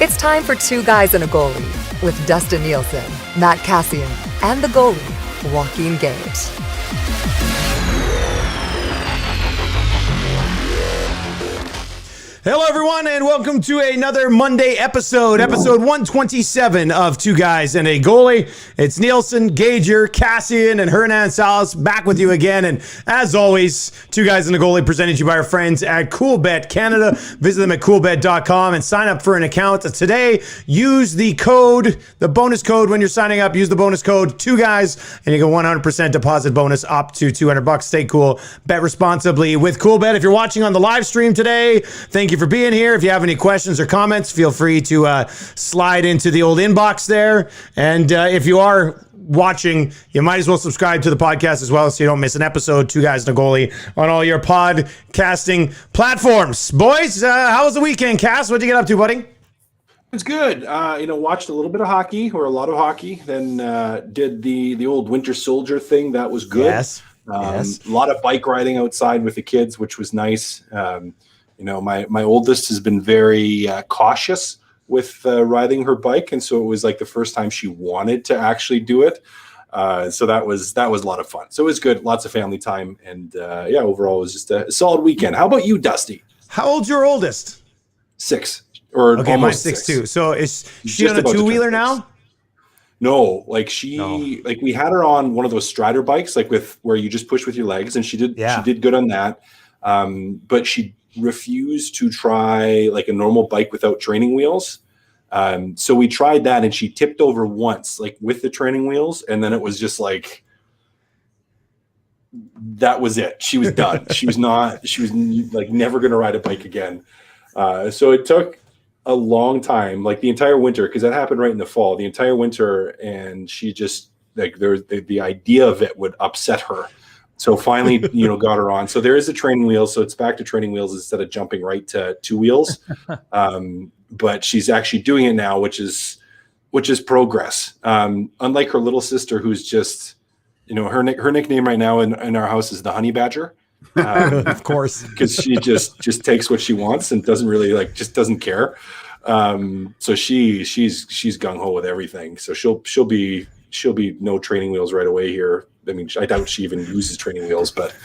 It's time for Two Guys and a Goalie with Dustin Nielson, Matt Kassian, and the goalie, Joaquin Gage. Hello, everyone, and welcome to another Monday episode 127 of Two Guys and a Goalie. It's Nielson, Gage, Kassian, and Salas back with you again. And as always, Two Guys and a Goalie presented to you by our friends at Coolbet Canada. Visit them at coolbet.com and sign up for an account. Today, use the bonus code when you're signing up. Use the bonus code Two Guys, and you get 100% deposit bonus up to $200. Stay cool. Bet responsibly with Coolbet. If you're watching on the live stream today, thank you for being here. If you have any questions or comments, feel free to slide into the old inbox there. And if you are watching, you might as well subscribe to the podcast as well so you don't miss an episode. Two Guys and a Goalie on all your podcasting platforms. Boys, how was the weekend, Cass? What'd you get up to, buddy? It's good. Watched a little bit of hockey, or a lot of hockey. Then did the old Winter Soldier thing. That was good. Yes. A lot of bike riding outside with the kids, which was nice. My oldest has been very cautious with riding her bike, and so it was like the first time she wanted to actually do it. So that was a lot of fun. So it was good, lots of family time, and overall it was just a solid weekend. How about you, Dusty? How old's your oldest? 6, or okay, almost mine's 6 too. So is she Just on a about to two-wheeler turn now? No, like we had her on one of those Strider bikes, like with where you just push with your legs, and she did good on that. But she refused to try like a normal bike without training wheels. So we tried that, and she tipped over once, like with the training wheels, and then it was just like that was it. She was done. she was like never going to ride a bike again. So it took a long time, like the entire winter, because that happened right in the fall, the entire winter, and she just like the idea of it would upset her. So finally, got her on. So there is a training wheel. So it's back to training wheels instead of jumping right to 2 wheels. But she's actually doing it now, which is progress. Unlike her little sister, who's just, her nickname right now in our house is the Honey Badger. Of course, because she just takes what she wants and doesn't really just doesn't care. So she's gung ho with everything. So she'll be no training wheels right away here. I mean, I doubt she even uses training wheels, but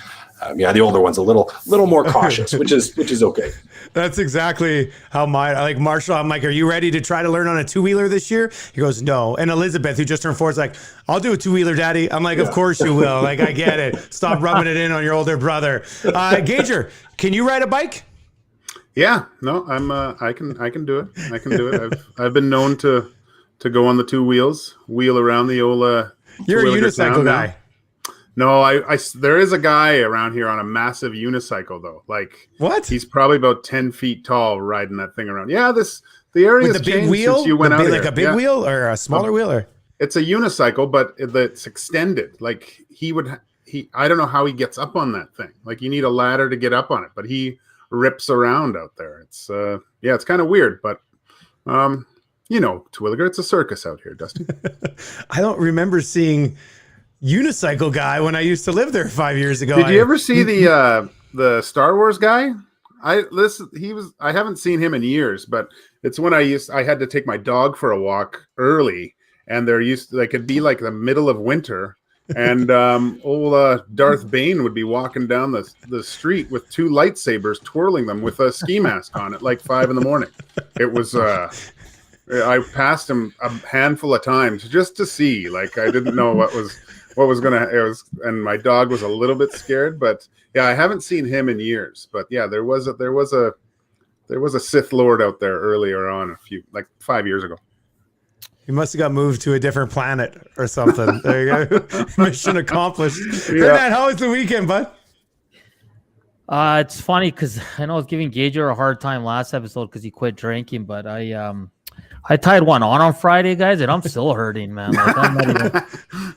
the older one's a little more cautious, which is okay. That's exactly how Marshall, I'm like, are you ready to try to learn on a two-wheeler this year? He goes, no. And Elizabeth, who just turned 4, is like, I'll do a two-wheeler, Daddy. I'm like, Of course you will. Like, I get it. Stop rubbing it in on your older brother. Gager, can you ride a bike? Yeah, no, I can do it. I can do it. I've been known to go on the 2 wheels, wheel around the old. You're a unicycle guy. No, there is a guy around here on a massive unicycle though. Like what? He's probably about 10 feet tall riding that thing around. Yeah, the area has changed wheel? since you went out here. Like a big wheel or a smaller wheel? Or? It's a unicycle, but it's extended. Like I don't know how he gets up on that thing. Like you need a ladder to get up on it, but he rips around out there. It's it's kind of weird, but Twilliger, it's a circus out here, Dusty. I don't remember seeing unicycle guy when I used to live there 5 years ago. Did you ever see the Star Wars guy? I haven't seen him in years, but it's when I had to take my dog for a walk early, and it'd be like the middle of winter, and old Darth Bane would be walking down the street with 2 lightsabers, twirling them with a ski mask on at like 5 a.m. It was I passed him a handful of times just to see. Like I didn't know what was and my dog was a little bit scared, but yeah, I haven't seen him in years. But yeah, there was a Sith Lord out there earlier on 5 years ago. He must have got moved to a different planet or something. There you go. Mission accomplished. Yeah. Matt, how was the weekend, bud? It's funny because I know I was giving Gager a hard time last episode because he quit drinking, but I tied one on Friday, guys, and I'm still hurting, man. Like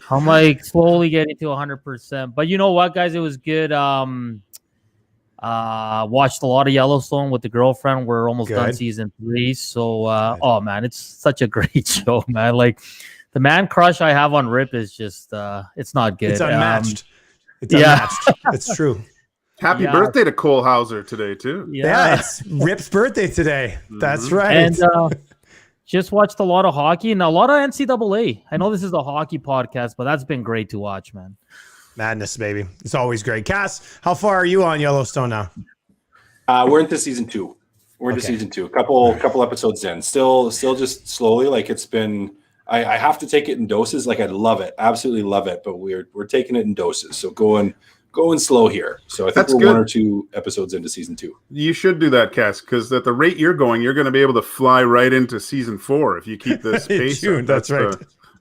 I'm like slowly getting to 100%. But you know what, guys? It was good. Watched a lot of Yellowstone with the girlfriend. We're almost done season 3. So, oh man, it's such a great show, man. Like the man crush I have on Rip is just, it's not good. It's unmatched. It's unmatched. It's true. Happy birthday to Cole Hauser today too. Yeah, it's Rip's birthday today. That's right. And Just watched a lot of hockey and a lot of NCAA. I know this is a hockey podcast, but that's been great to watch, man. Madness, baby. It's always great. Cass, how far are you on Yellowstone now? We're into season 2. We're into season 2. A couple episodes in. Still just slowly. Like it's been. I have to take it in doses. Like I love it, absolutely love it. But we're taking it in doses. So going slow here. So I think That's we're good. 1 or 2 episodes into season 2. You should do that, Cass, because at the rate you're going, you're going to be able to fly right into season 4 if you keep this pace. June, that's right.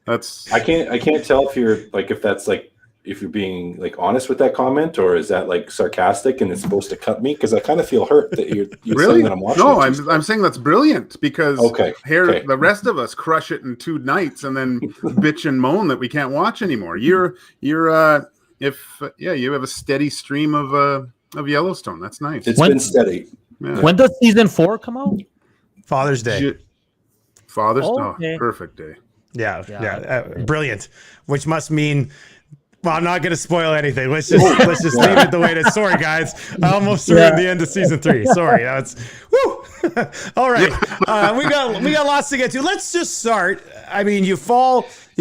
That's I can't tell if you're being like honest with that comment, or is that like sarcastic and it's supposed to cut me, because I kind of feel hurt that you're really saying that I'm watching. No, I'm saying that's brilliant, because Okay. the rest of us crush it in 2 nights and then bitch and moan that we can't watch anymore. You have a steady stream of Yellowstone. That's nice. It's been steady. Yeah. When does season 4 come out? Father's Day. Okay. Perfect day. Yeah. Brilliant. Which must mean. Well, I'm not going to spoil anything. Let's just leave it the way it is. Sorry, guys. I almost threw in the end of season 3. Sorry. That's woo. All right. We got lots to get to. Let's just start. I mean, you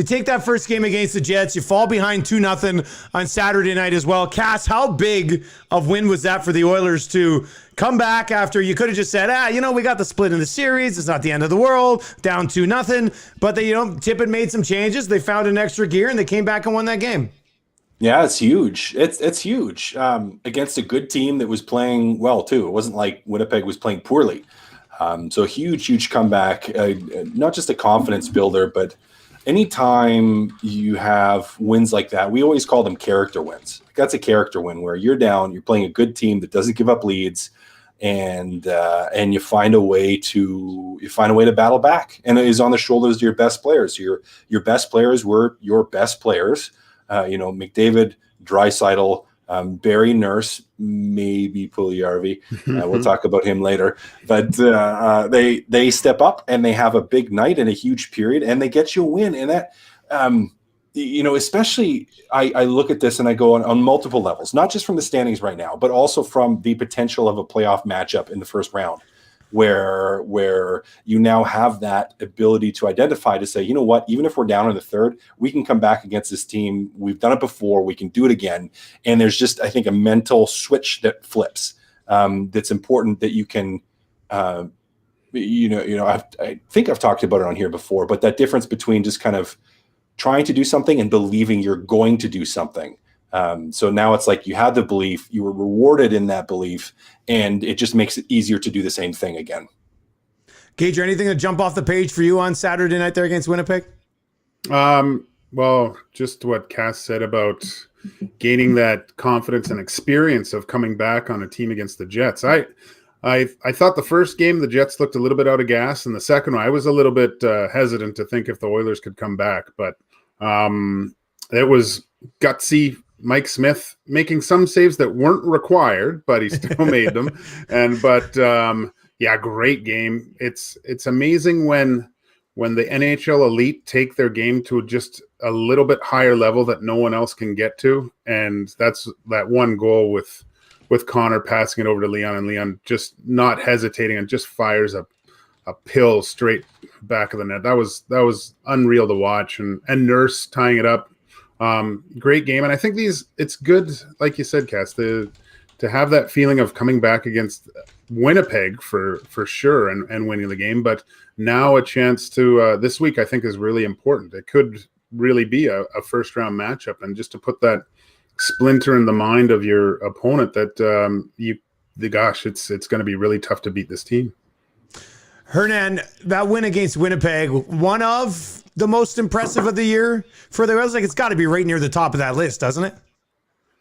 take that first game against the Jets. You fall behind 2-0 on Saturday night as well. Cass, how big of win was that for the Oilers to come back after you could have just said, we got the split in the series. It's not the end of the world. Down 2-0. But they, Tippett made some changes. They found an extra gear and they came back and won that game. Yeah, it's huge. It's huge against a good team that was playing well too. It wasn't like Winnipeg was playing poorly. So huge comeback. Not just a confidence builder, but anytime you have wins like that, we always call them character wins. That's a character win where you're down, you're playing a good team that doesn't give up leads, and you find a way to battle back. And it is on the shoulders of your best players. Your best players were your best players. McDavid, Draisaitl, Barry Nurse, maybe Puljujarvi. We'll talk about him later. But they step up and they have a big night and a huge period, and they get you a win. And that, especially I look at this and I go on multiple levels, not just from the standings right now, but also from the potential of a playoff matchup in the first round, where you now have that ability to identify, to say, you know what, even if we're down in the third, we can come back against this team. We've done it before. We can do it again. And there's just, I think, a mental switch that flips that's important that you can, I think I've talked about it on here before, but that difference between just kind of trying to do something and believing you're going to do something. So now it's like you had the belief, you were rewarded in that belief, and it just makes it easier to do the same thing again. Gage, anything to jump off the page for you on Saturday night there against Winnipeg? Well, just what Cass said about gaining that confidence and experience of coming back on a team against the Jets. I thought the first game the Jets looked a little bit out of gas, and the second one I was a little bit hesitant to think if the Oilers could come back, but it was gutsy. Mike Smith making some saves that weren't required, but he still made them. Great game. It's amazing when the NHL elite take their game to just a little bit higher level that no one else can get to. And that's that one goal with Connor passing it over to Leon, and Leon just not hesitating and just fires a pill straight back of the net. That was unreal to watch, and Nurse tying it up. Great game. And I think it's good, like you said, Cass, to have that feeling of coming back against Winnipeg for sure and winning the game. But now a chance to this week, I think, is really important. It could really be a first round matchup, and just to put that splinter in the mind of your opponent that it's going to be really tough to beat this team. Hernan, that win against Winnipeg, one of the most impressive of the year for the Oilers. Like, it's got to be right near the top of that list, doesn't it?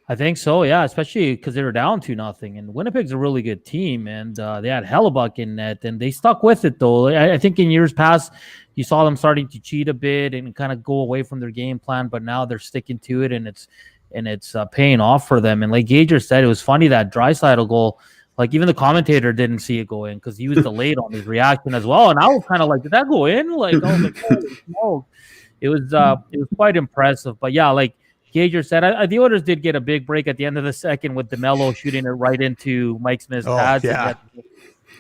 I think so, yeah, especially because they were down 2-0, and Winnipeg's a really good team, and they had Hellebuck in net, and they stuck with it, though. I think in years past, you saw them starting to cheat a bit and kind of go away from their game plan, but now they're sticking to it, and it's paying off for them. And like Gage said, it was funny, that Draisaitl goal. Like, even the commentator didn't see it go in because he was delayed on his reaction as well. And I was kind of like, did that go in? Like, I was like, holy smoke. It was quite impressive. But yeah, like Gage said, the Oilers did get a big break at the end of the second with DeMello shooting it right into Mike Smith's pads. Yeah.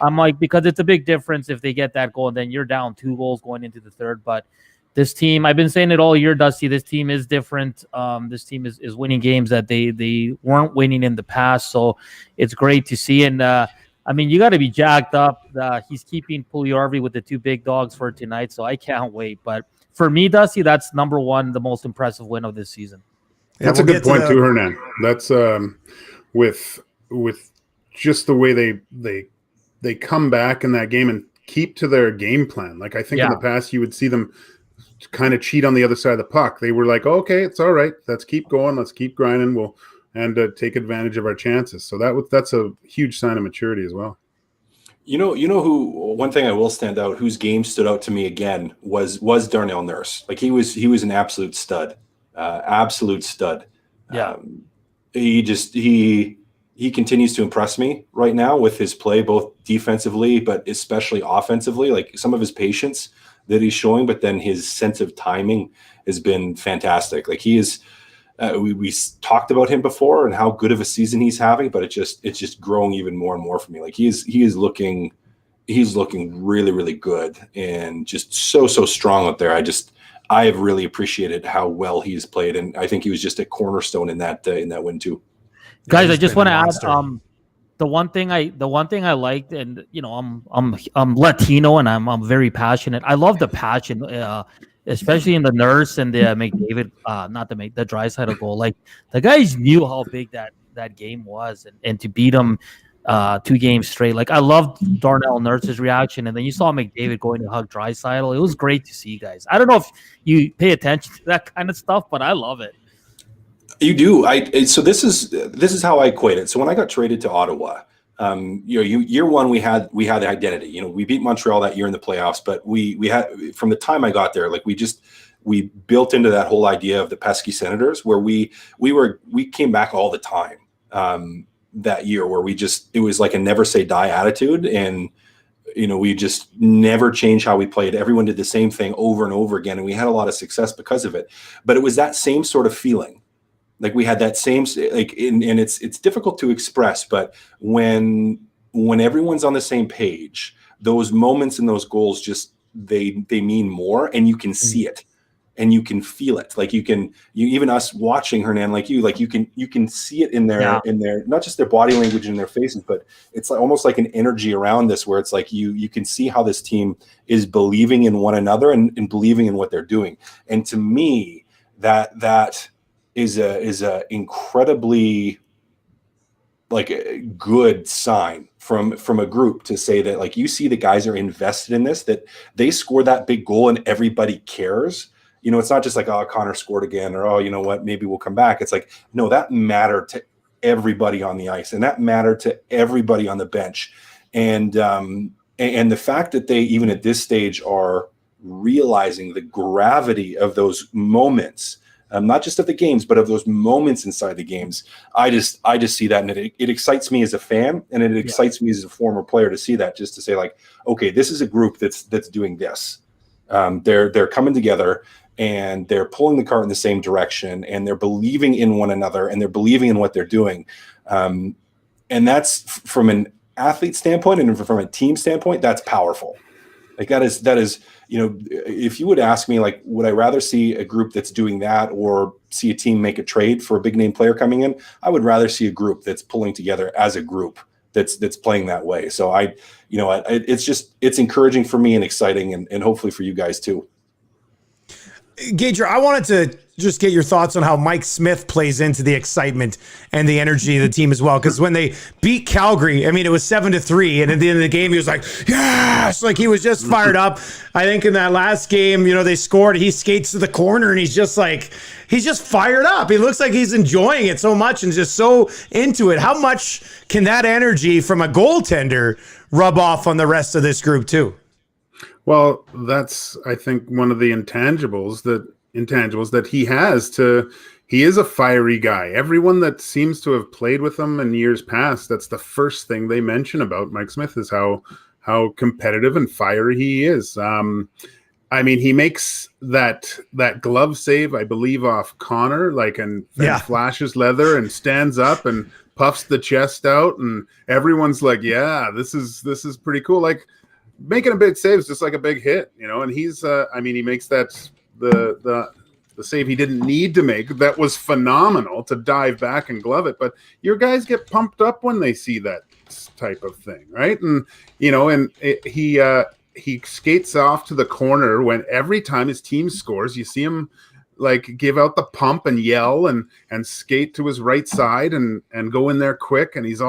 I'm like, because it's a big difference if they get that goal and then you're down 2 goals going into the third. But this team, I've been saying it all year, Dusty, this team is different. This team is winning games that they weren't winning in the past. So it's great to see. And I mean, you got to be jacked up. He's keeping Puljujarvi with the 2 big dogs for tonight. So I can't wait. But for me, Dusty, that's number 1, the most impressive win of this season. That's a good point too, Hernan. That's with just the way they come back in that game and keep to their game plan. Like I think in the past you would see them kind of cheat on the other side of the puck. They were like, okay, it's all right. Let's keep going. Let's keep grinding. And take advantage of our chances. So that's a huge sign of maturity as well. You know who, one thing I will stand out, whose game stood out to me again was Darnell Nurse. Like he was an absolute stud. Absolute stud. Yeah. He continues to impress me right now with his play, both defensively, but especially offensively, like some of his patience that he's showing, but then his sense of timing has been fantastic. Like he is, we talked about him before and how good of a season he's having, but it's just growing even more and more for me. Like he's looking really, really good and just so strong out there. I have really appreciated how well he's played, and I think he was just a cornerstone in that win too. Guys, I just want to add the one thing I liked, and you know, I'm Latino and I'm very passionate. I love the passion, especially in the Nurse and the McDavid, the Draisaitl goal. Like the guys knew how big that game was, and to beat them 2 games straight. Like I loved Darnell Nurse's reaction, and then you saw McDavid going to hug Draisaitl. It was great to see, guys. I don't know if you pay attention to that kind of stuff, but I love it. You do. So this is how I equate it. So when I got traded to Ottawa, year one we had the identity. You know, we beat Montreal that year in the playoffs, but we had, from the time I got there, like we built into that whole idea of the pesky Senators, where we came back all the time that year, where it was like a never say die attitude, and you know, we just never changed how we played. Everyone did the same thing over and over again, and we had a lot of success because of it. But it was that same sort of feeling. Like we had that same, like, and it's difficult to express, but when everyone's on the same page, those moments and those goals just they mean more, and you can see it, and you can feel it. Like even us watching Hernan, like you can see it in their not just their body language and their faces, but it's like almost like an energy around this, where it's like you can see how this team is believing in one another and believing in what they're doing. And to me, that is a incredibly like a good sign from a group, to say that like you see the guys are invested in this, that they score that big goal and everybody cares. You know, it's not just like, oh, Connor scored again, or, oh, you know what, maybe we'll come back. It's like, no, that mattered to everybody on the ice, and that mattered to everybody on the bench. And the fact that they, even at this stage, are realizing the gravity of those moments, not just of the games, but of those moments inside the games. I just see that, and it excites me as a fan, and it excites me as a former player to see that, just to say like, okay, this is a group that's doing this. They're coming together, and they're pulling the cart in the same direction, and they're believing in one another, and they're believing in what they're doing. And that's, from an athlete standpoint and from a team standpoint, that's powerful. Like that is, you know, if you would ask me, like, would I rather see a group that's doing that or see a team make a trade for a big name player coming in? I would rather see a group that's pulling together as a group that's playing that way. So it's encouraging for me and exciting, and hopefully for you guys too. Gage, I wanted to just get your thoughts on how Mike Smith plays into the excitement and the energy of the team as well. Because when they beat Calgary, I mean, it was 7-3, and at the end of the game, he was like, yes, like he was just fired up. I think in that last game, you know, they scored. He skates to the corner, and he's just fired up. He looks like he's enjoying it so much and just so into it. How much can that energy from a goaltender rub off on the rest of this group too? Well, that's, I think, one of the intangibles that he has. He is a fiery guy. Everyone that seems to have played with him in years past, that's the first thing they mention about Mike Smith, is how competitive and fiery he is. I mean, he makes that glove save, I believe, off Connor, and flashes leather and stands up and puffs the chest out, and everyone's like, yeah, this is pretty cool. Like making a big save is just like a big hit, and he's he makes that the save he didn't need to make. That was phenomenal to dive back and glove it. But your guys get pumped up when they see that type of thing, right? And he skates off to the corner when every time his team scores, you see him like give out the pump and yell and skate to his right side and go in there quick, and he's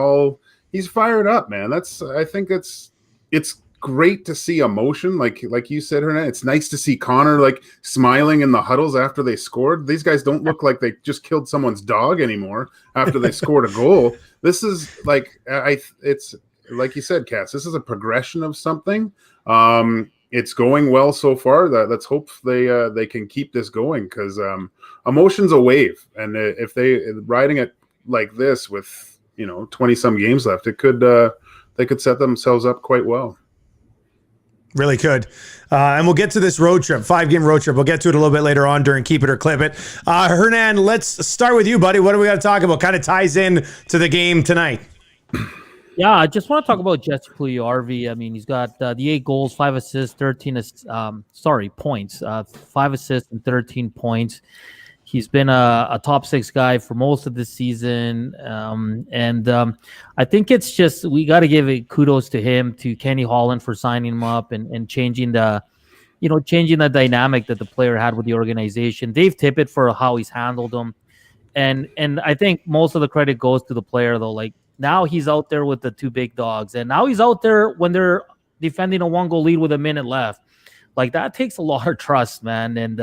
fired up, man. I think it's great to see emotion, like you said, Hernan. It's nice to see Connor like smiling in the huddles after they scored. These guys don't look like they just killed someone's dog anymore after they scored a goal. This is like it's like you said, Cass. This is a progression of something. It's going well so far. Let's hope they can keep this going, because emotion's a wave, and if they riding it like this with 20 some games left, it could they could set themselves up quite well. Really could. And we'll get to this road trip, 5-game road trip. We'll get to it a little bit later on during Keep It or Clip It. Hernan, let's start with you, buddy. What do we got to talk about? Kind of ties in to the game tonight. Yeah, I just want to talk about Jesse Puljujarvi. I mean, he's got the 8 goals, 5 assists, points. 5 assists and 13 points. He's been a top 6 guy for most of the season. I think it's just, we got to give kudos to him, to Kenny Holland for signing him up and changing the dynamic that the player had with the organization. Dave Tippett for how he's handled them. And I think most of the credit goes to the player, though. Like, now he's out there with the 2 big dogs, and now he's out there when they're defending a 1-goal lead with a minute left. Like, that takes a lot of trust, man. And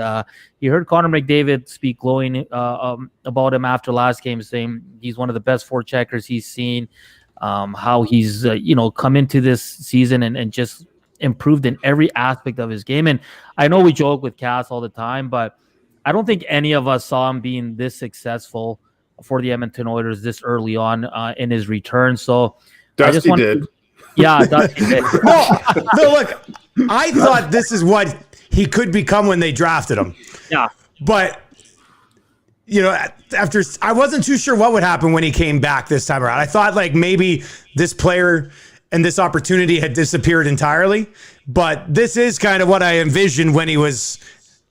you heard Connor McDavid speak glowing about him after last game, saying he's one of the best forecheckers he's seen, how he's come into this season and just improved in every aspect of his game. And I know we joke with Cass all the time, but I don't think any of us saw him being this successful for the Edmonton Oilers this early on in his return. So Dusty did. Yeah, Dusty did. No, look, I thought this is what he could become when they drafted him. Yeah. But, after, I wasn't too sure what would happen when he came back this time around. I thought like maybe this player and this opportunity had disappeared entirely. But this is kind of what I envisioned when he was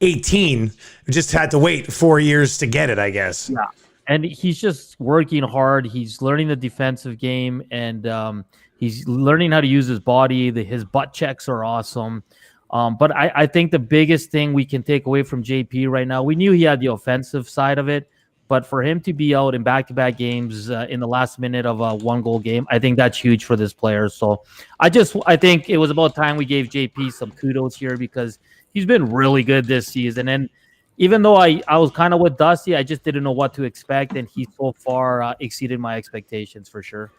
18. We just had to wait 4 years to get it, I guess. Yeah. And he's just working hard. He's learning the defensive game, and he's learning how to use his body. His butt checks are awesome. But I think the biggest thing we can take away from JP right now, we knew he had the offensive side of it, but for him to be out in back-to-back games in the last minute of a 1-goal game, I think that's huge for this player. So I think it was about time we gave JP some kudos here, because he's been really good this season. And even though I was kind of with Dusty, I just didn't know what to expect, and he so far exceeded my expectations for sure.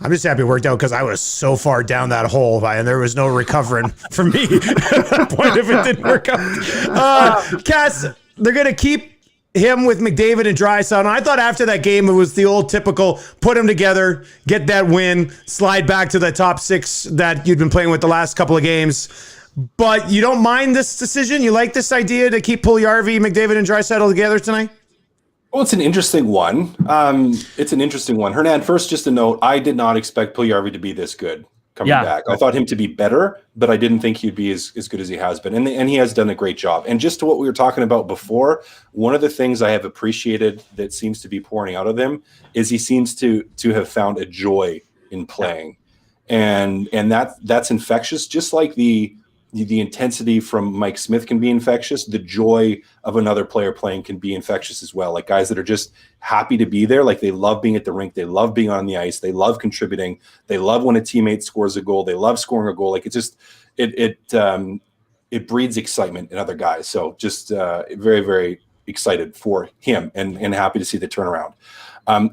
I'm just happy it worked out, because I was so far down that hole, and there was no recovering for me at that point if it didn't work out. Cass, they're going to keep him with McDavid and Draisaitl. I thought after that game it was the old typical put them together, get that win, slide back to the top 6 that you'd been playing with the last couple of games. But you don't mind this decision? You like this idea to keep Puljujarvi, McDavid, and Draisaitl together tonight? Well, it's an interesting one. Hernan, first, just a note, I did not expect Puljujarvi to be this good coming back. I thought him to be better, but I didn't think he'd be as good as he has been. And he has done a great job. And just to what we were talking about before, one of the things I have appreciated that seems to be pouring out of him is he seems to have found a joy in playing. And that's infectious, just like the intensity from Mike Smith can be infectious. The joy of another player playing can be infectious as well. Like guys that are just happy to be there. Like they love being at the rink. They love being on the ice. They love contributing. They love when a teammate scores a goal. They love scoring a goal. Like it's just, it breeds excitement in other guys. So just very, very excited for him and happy to see the turnaround.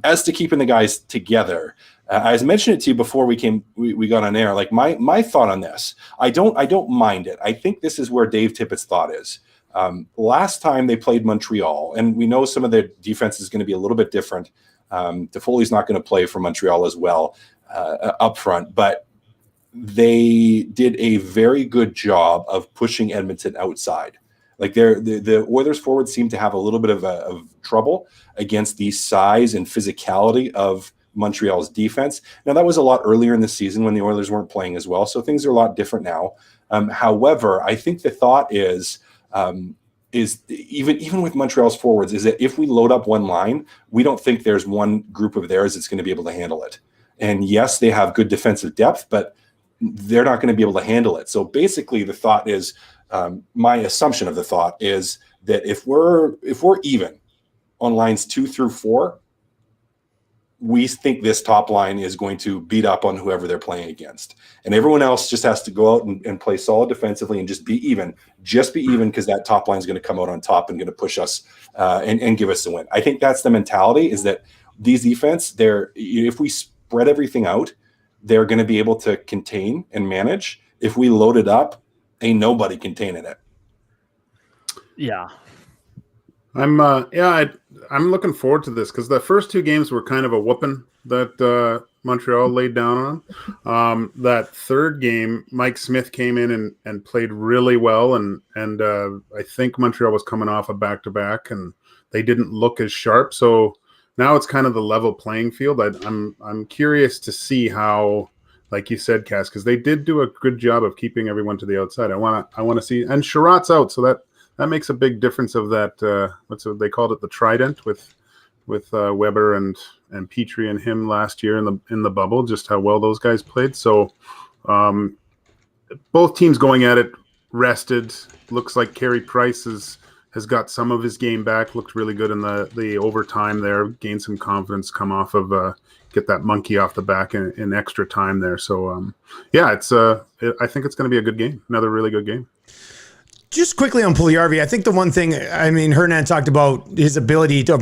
As to keeping the guys together, I mentioned it to you before we got on air. Like my thought on this, I don't mind it. I think this is where Dave Tippett's thought is. Last time they played Montreal, and we know some of their defense is going to be a little bit different. Toffoli's not going to play for Montreal as well up front, but they did a very good job of pushing Edmonton outside. Like the Oilers forwards seem to have a little bit of trouble against the size and physicality of Montreal's defense. Now, that was a lot earlier in the season when the Oilers weren't playing as well, so things are a lot different now. However, I think the thought is even with Montreal's forwards is that if we load up one line, we don't think there's one group of theirs that's going to be able to handle it. And yes, they have good defensive depth, but they're not going to be able to handle it. So basically the thought is, my assumption of the thought is that if we're even on lines 2 through 4, we think this top line is going to beat up on whoever they're playing against. And everyone else just has to go out and play solid defensively and just be even. Just be even, because that top line is going to come out on top and going to push us and give us the win. I think that's the mentality, is that these defense, if we spread everything out, they're going to be able to contain and manage. If we load it up, ain't nobody containing it. Yeah. I'm looking forward to this, because the first 2 games were kind of a whooping that Montreal laid down on. That third game, Mike Smith came in and played really well, and I think Montreal was coming off a back-to-back, and they didn't look as sharp. So now it's kind of the level playing field. I'm curious to see how, like you said, Cass, because they did do a good job of keeping everyone to the outside. I want to see, and Sherratt's out, so that makes a big difference of that. They called it, the trident with Weber and Petrie and him last year in the bubble. Just how well those guys played. So both teams going at it rested. Looks like Carey Price has got some of his game back. Looked really good in the overtime there. Gained some confidence. Come off of get that monkey off the back in extra time there. So I think it's going to be a good game. Another really good game. Just quickly on Puljujarvi, I think the one thing, Hernan talked about his ability to,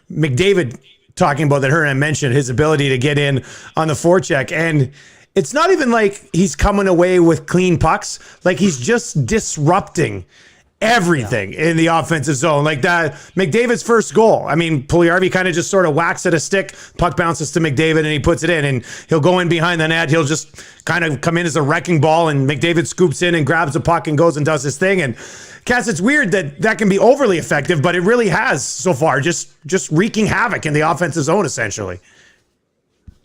McDavid talking about that, Hernan mentioned his ability to get in on the forecheck. And it's not even like he's coming away with clean pucks. Like, he's just disrupting everything in the offensive zone. Like that, McDavid's first goal. Puljujarvi kind of just sort of whacks at a stick, puck bounces to McDavid, and he puts it in, and he'll go in behind the net. He'll just kind of come in as a wrecking ball, and McDavid scoops in and grabs the puck and goes and does his thing. And Cass, it's weird that can be overly effective, but it really has so far, just wreaking havoc in the offensive zone, essentially.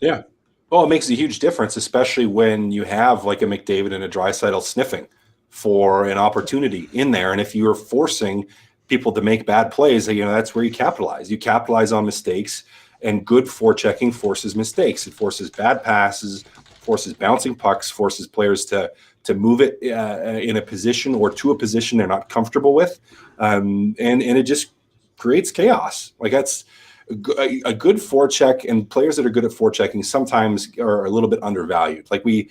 Yeah. Well, it makes a huge difference, especially when you have like a McDavid and a Draisaitl sniffing for an opportunity in there. And if you're forcing people to make bad plays, that's where you capitalize. You capitalize on mistakes, and good forechecking forces mistakes. It forces bad passes, forces bouncing pucks, forces players to move it in a position or to a position they're not comfortable with. And it just creates chaos. Like, that's a good forecheck, and players that are good at forechecking sometimes are a little bit undervalued. Like we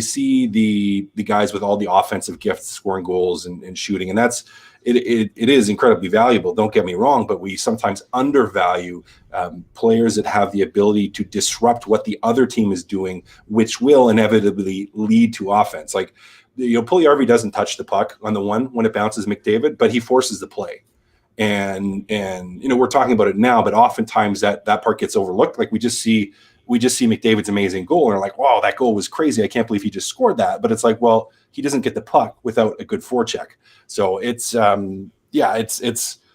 see the guys with all the offensive gifts, scoring goals and shooting, and that's it is incredibly valuable. Don't get me wrong, but we sometimes undervalue players that have the ability to disrupt what the other team is doing, which will inevitably lead to offense. Like, Puljujarvi doesn't touch the puck on the one when it bounces McDavid, but he forces the play. And we're talking about it now, but oftentimes that part gets overlooked. Like, we just see McDavid's amazing goal, and we're like, wow, that goal was crazy. I can't believe he just scored that. But it's like, well, he doesn't get the puck without a good forecheck. So it's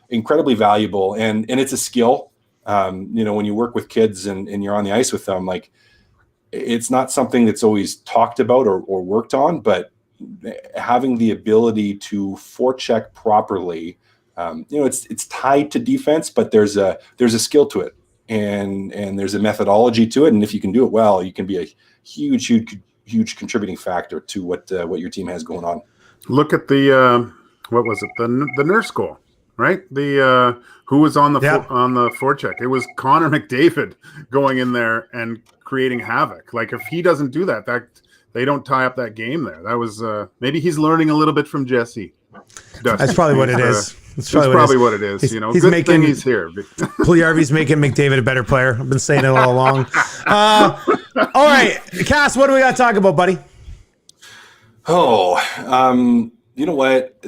incredibly valuable, and it's a skill. When you work with kids and you're on the ice with them, like, it's not something that's always talked about or worked on, but having the ability to forecheck properly. It's tied to defense, but there's a skill to it, and there's a methodology to it. And if you can do it well, you can be a huge contributing factor to what your team has going on. Look at the what was it? The Nurse goal, right? The who was on the forecheck? It was Connor McDavid going in there and creating havoc. Like, if he doesn't do that they don't tie up that game there. That was maybe he's learning a little bit from Jesse. That's probably what it is. That's probably what it is. He's good thing he's here. Puljujarvi's making McDavid a better player. I've been saying it all along. All right, Cass, what do we got to talk about, buddy? You know what?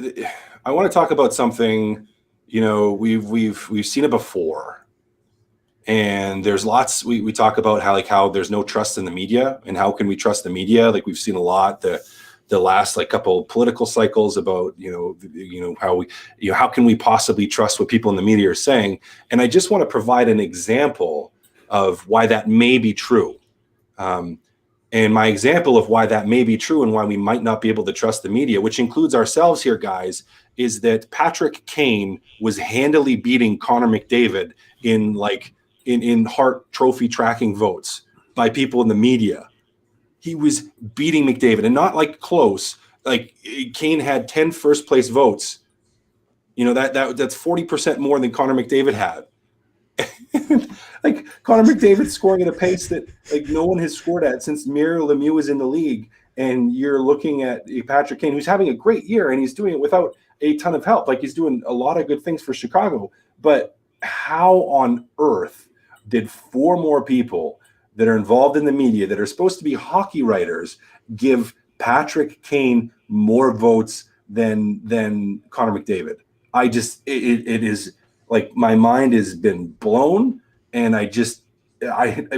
I want to talk about something. We've seen it before, and there's lots. We talk about how there's no trust in the media, and how can we trust the media? Like, we've seen a lot. The the last like couple of political cycles about how can we possibly trust what people in the media are saying, and I just want to provide an example of why that may be true. And my example of why that may be true and why we might not be able to trust the media, which includes ourselves here, guys, is that Patrick Kane was handily beating Connor McDavid in Hart Trophy tracking votes by people in the media. He was beating McDavid, and not like close. Like Kane had 10 first place votes. That's 40% more than Connor McDavid had. Like Connor McDavid scoring at a pace that like no one has scored at since Mario Lemieux was in the league, and you're looking at Patrick Kane, who's having a great year, and he's doing it without a ton of help. Like he's doing a lot of good things for Chicago. But how on earth did 4 more people that are involved in the media that are supposed to be hockey writers give Patrick Kane more votes than Connor McDavid? It is like my mind has been blown, and I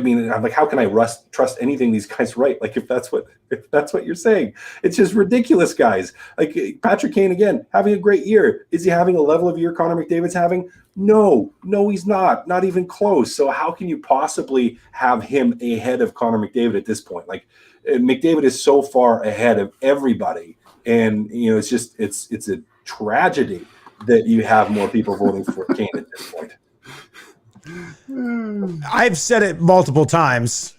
mean, I'm like, how can I trust anything these guys write? Like, if that's what you're saying, it's just ridiculous, guys. Like Patrick Kane again having a great year. Is he having a level of year Connor McDavid's having? No, he's not even close. So how can you possibly have him ahead of Connor McDavid at this point? Like McDavid is so far ahead of everybody, and it's a tragedy that you have more people voting for Kane at this point. I've said it multiple times.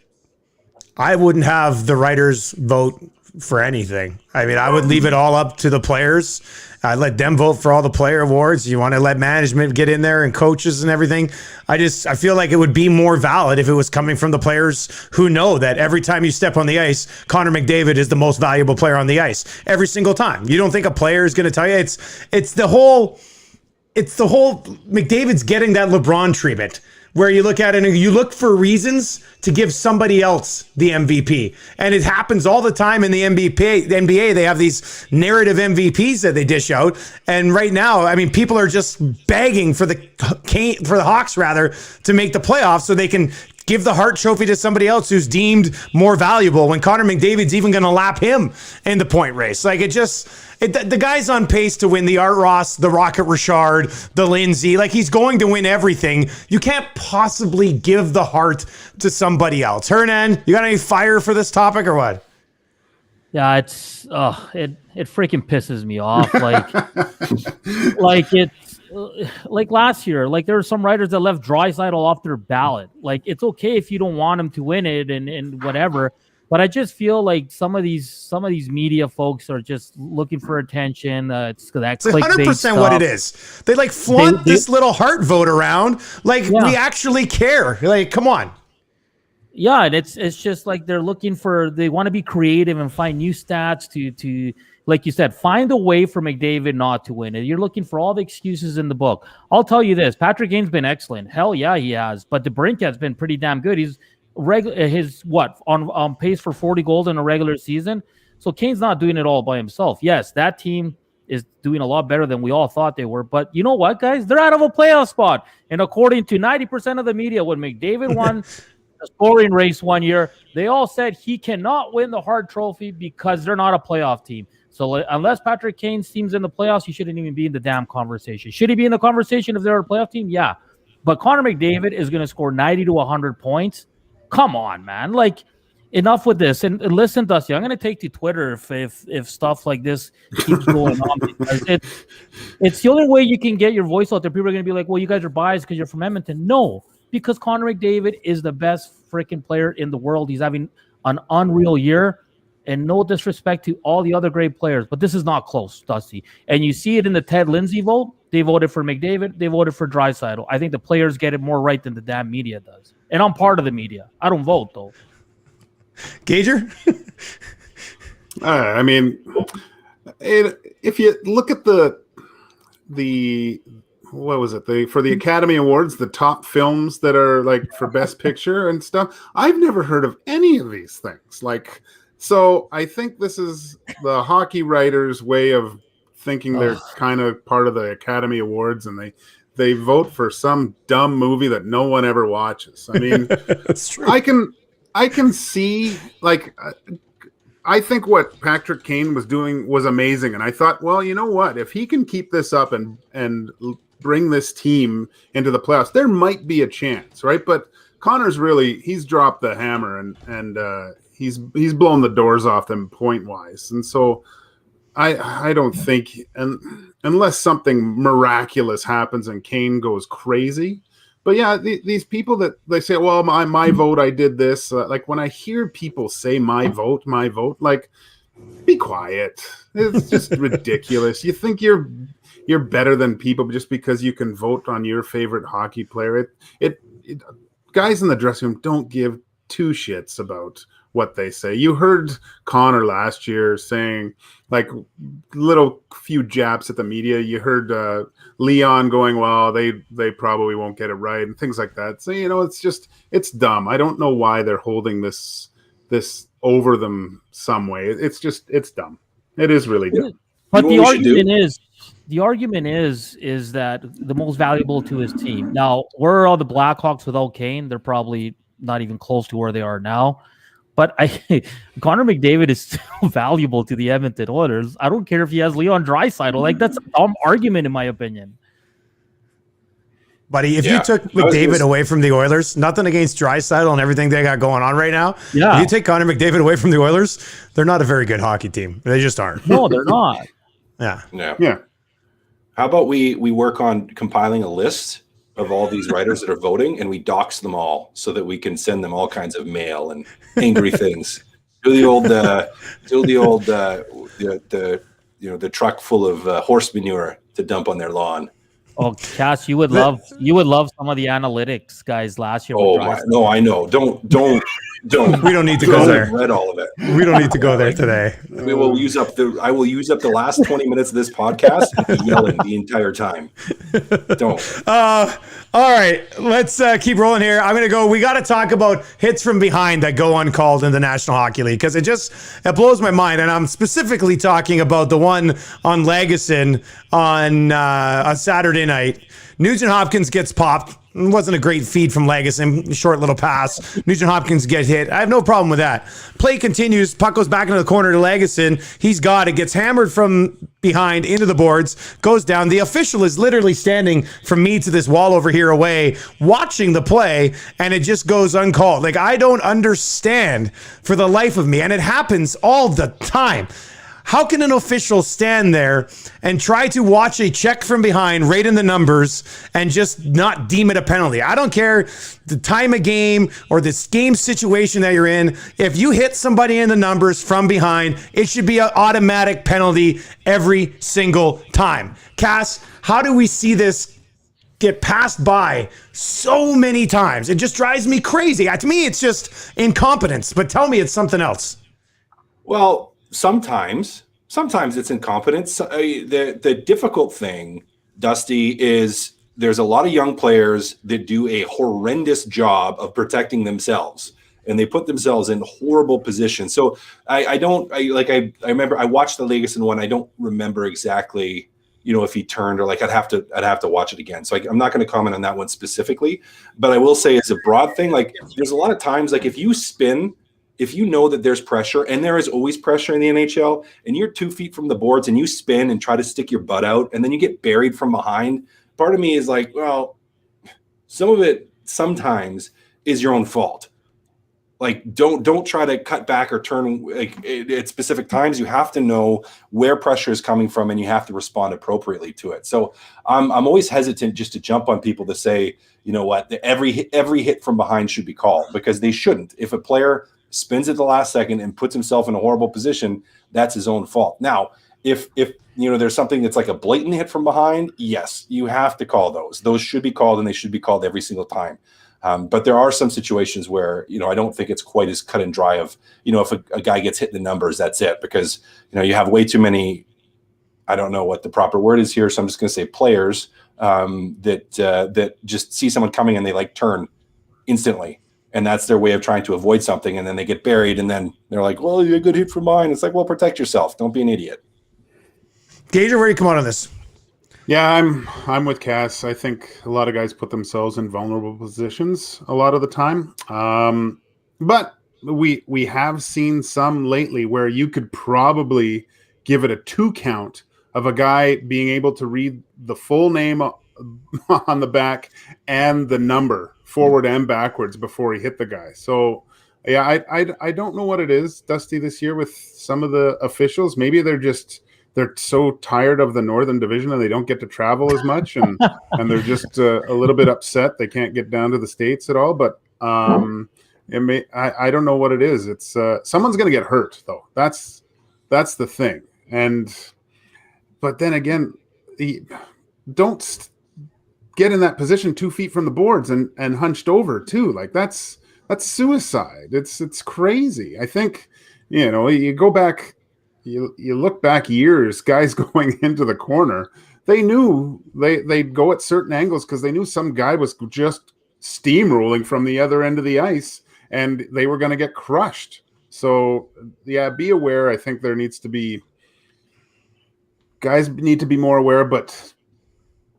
I wouldn't have the writers vote for anything. I mean, I would leave it all up to the players. I'd let them vote for all the player awards. You want to let management get in there and coaches and everything. I feel like it would be more valid if it was coming from the players who know that every time you step on the ice, Connor McDavid is the most valuable player on the ice every single time. You don't think a player is going to tell you? It's the whole McDavid's getting that LeBron treatment, where you look at it and you look for reasons to give somebody else the MVP. And it happens all the time in the NBA. They have these narrative MVPs that they dish out. And right now, I mean, people are just begging for the Hawks to make the playoffs so they can give the Hart Trophy to somebody else who's deemed more valuable, when Connor McDavid's even going to lap him in the point race. Like the guy's on pace to win the Art Ross, the Rocket Richard, the Lindsay. Like he's going to win everything. You can't possibly give the Hart to somebody else. Hernan, you got any fire for this topic or what? Yeah, it freaking pisses me off. Like last year, like there were some writers that left Draisaitl off their ballot. Like it's okay if you don't want him to win it and whatever, but I just feel like some of these media folks are just looking for attention. It's 100% what it is. They like flaunt this little Hart vote around like we actually care. Like, come on. Yeah, and it's just like they want to be creative and find new stats to like you said, find a way for McDavid not to win it. You're looking for all the excuses in the book. I'll tell you this: Patrick Kane's been excellent. Hell yeah, he has. But DeBrincat's been pretty damn good. He's on pace for 40 goals in a regular season. So Kane's not doing it all by himself. Yes, that team is doing a lot better than we all thought they were. But you know what, guys? They're out of a playoff spot. And according to 90% of the media, when McDavid won the scoring race one year, they all said he cannot win the Hart Trophy because they're not a playoff team. So unless Patrick Kane's team's in the playoffs, he shouldn't even be in the damn conversation. Should he be in the conversation if they're a playoff team? Yeah. But Connor McDavid is going to score 90 to 100 points. Come on, man. Like, enough with this. And listen, Dusty, I'm going to take to Twitter if stuff like this keeps going on. Because it's the only way you can get your voice out there. People are going to be like, well, you guys are biased because you're from Edmonton. No, because Connor McDavid is the best freaking player in the world. He's having an unreal year. And no disrespect to all the other great players, but this is not close, Dusty. And you see it in the Ted Lindsay vote. They voted for McDavid. They voted for Draisaitl. I think the players get it more right than the damn media does. And I'm part of the media. I don't vote, though. Gager? I mean, if you look at the what was it? For the Academy Awards, the top films that are like for Best Picture and stuff, I've never heard of any of these things. Like, so I think this is the hockey writers' way of thinking they're kind of part of the Academy Awards, and they vote for some dumb movie that no one ever watches. I mean, that's true. I can see, like, I think what Patrick Kane was doing was amazing, and I thought, well, you know what? If he can keep this up and bring this team into the playoffs, there might be a chance, right? But Connor's he's dropped the hammer and he's blown the doors off them point wise, and so I don't think, and unless something miraculous happens and Kane goes crazy. But yeah, these people that they say, well, my vote, I did this. Like when I hear people say my vote, like, be quiet. It's just ridiculous. You think you're better than people just because you can vote on your favorite hockey player. It guys in the dressing room don't give two shits about what they say. You heard Connor last year saying like little few jabs at the media. You heard Leon going, well, they probably won't get it right and things like that. So, it's dumb. I don't know why they're holding this over them some way. It's dumb. It is really dumb. But the argument is that the most valuable to his team. Now, where are all the Blackhawks without Kane? They're probably not even close to where they are now. But Connor McDavid is still valuable to the Edmonton Oilers. I don't care if he has Leon Draisaitl. Like, that's a dumb argument, in my opinion. Buddy, if you took McDavid away from the Oilers, nothing against Draisaitl and everything they got going on right now. Yeah. If you take Connor McDavid away from the Oilers, they're not a very good hockey team. They just aren't. No, they're not. Yeah. How about we work on compiling a list of all these writers that are voting, and we dox them all so that we can send them all kinds of mail and angry things. Do the truck full of horse manure to dump on their lawn. Oh, Cass, you would love some of the analytics guys last year. No, I know. Don't. We don't need to go there. Read all of it. We don't need to go there today. I will use up the last 20 minutes of this podcast and be yelling the entire time. Don't. All right, let's keep rolling here. I'm going to go. We got to talk about hits from behind that go uncalled in the National Hockey League because it blows my mind. And I'm specifically talking about the one on Lagesson on a Saturday night. Nugent Hopkins gets popped. It wasn't a great feed from Lagesson. Short little pass. Nugent Hopkins get hit. I have no problem with that. Play continues. Puck goes back into the corner to Lagesson. He's got it. Gets hammered from behind into the boards. Goes down. The official is literally standing from me to this wall over here away, watching the play, and it just goes uncalled. Like, I don't understand for the life of me. And it happens all the time. How can an official stand there and try to watch a check from behind, right in the numbers, and just not deem it a penalty? I don't care the time of game or this game situation that you're in. If you hit somebody in the numbers from behind, it should be an automatic penalty every single time. Cass, how do we see this get passed by so many times? It just drives me crazy. To me, it's just incompetence, but tell me it's something else. Well, Sometimes it's incompetence. The difficult thing, Dusty, is there's a lot of young players that do a horrendous job of protecting themselves, and they put themselves in horrible positions. So I remember I watched the Lagesson one. I don't remember exactly, if he turned or I'd have to watch it again. So I'm not going to comment on that one specifically, but I will say as a broad thing, there's a lot of times if you spin. If you know that there's pressure, and there is always pressure in the NHL, and you're 2 feet from the boards and you spin and try to stick your butt out, and then you get buried from behind, part of me is like, well, some of it sometimes is your own fault. Don't try to cut back or turn at specific times. You have to know where pressure is coming from, and you have to respond appropriately to it. So I'm always hesitant just to jump on people to say, you know what, every hit from behind should be called, because they shouldn't. If a player spins at the last second and puts himself in a horrible position, that's his own fault. Now, if there's something that's like a blatant hit from behind, yes, you have to call those. Those should be called, and they should be called every single time. But there are some situations where, I don't think it's quite as cut and dry of, if a guy gets hit in the numbers, that's it. Because, you have way too many, I don't know what the proper word is here, so I'm just going to say players that just see someone coming and they turn instantly. And that's their way of trying to avoid something. And then they get buried, and then they're like, well, you're a good hit from mine. It's like, well, protect yourself. Don't be an idiot. Gage, where do you come out on this? Yeah, I'm with Cass. I think a lot of guys put themselves in vulnerable positions a lot of the time. But we have seen some lately where you could probably give it a 2 count of a guy being able to read the full name on the back and the number forward and backwards before he hit the guy. So yeah, I don't know what it is, Dusty, this year with some of the officials. Maybe they're so tired of the Northern Division and they don't get to travel as much, and they're just a little bit upset they can't get down to the States at all. But I don't know what it is. It's someone's going to get hurt though. That's the thing. But then again, don't get in that position 2 feet from the boards and hunched over too. Like that's suicide. It's crazy. I think, you go back, you look back years, guys going into the corner, they knew they'd go at certain angles because they knew some guy was just steamrolling from the other end of the ice and they were going to get crushed. So yeah, be aware. I think guys need to be more aware, but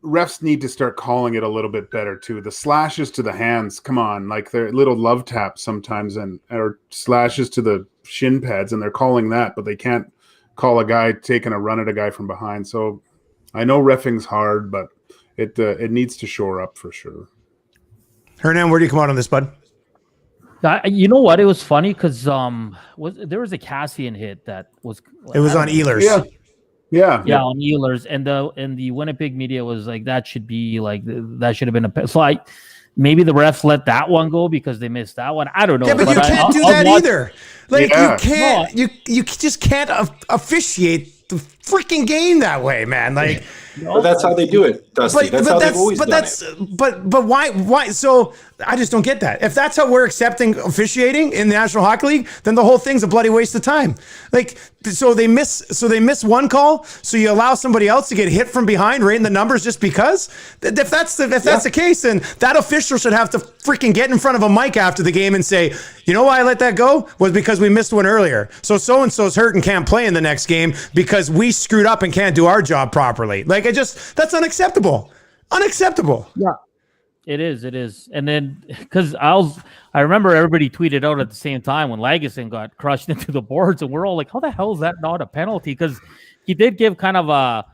refs need to start calling it a little bit better too. The slashes to the hands, come on, like they're little love taps sometimes, or slashes to the shin pads, and they're calling that, but they can't call a guy taking a run at a guy from behind. So I know reffing's hard, but it needs to shore up for sure. Hernan, where do you come out on this, bud? You know what? It was funny because there was a Kassian hit that was. It was on Ehlers. Yeah, on Ehlers, and the Winnipeg media was like, that should have been a. So maybe the refs let that one go because they missed that one. I don't know. Yeah, but you can't do that either. Like you can't. No. You just can't officiate the freaking game that way, man. Like. But that's how they do it, Dusty. That's how they've always done it. But why? So I just don't get that. If that's how we're accepting officiating in the National Hockey League, then the whole thing's a bloody waste of time. Like, so they miss one call, so you allow somebody else to get hit from behind right in the numbers just because. If that's the case, then that official should have to freaking get in front of a mic after the game and say, you know why I let that go? Was because we missed one earlier. So and so's hurt and can't play in the next game because we screwed up and can't do our job properly. Like, that's unacceptable. Unacceptable. Yeah, it is. And then because I remember everybody tweeted out at the same time when Lagesson got crushed into the boards, and we're all like, how the hell is that not a penalty? Because he did give kind of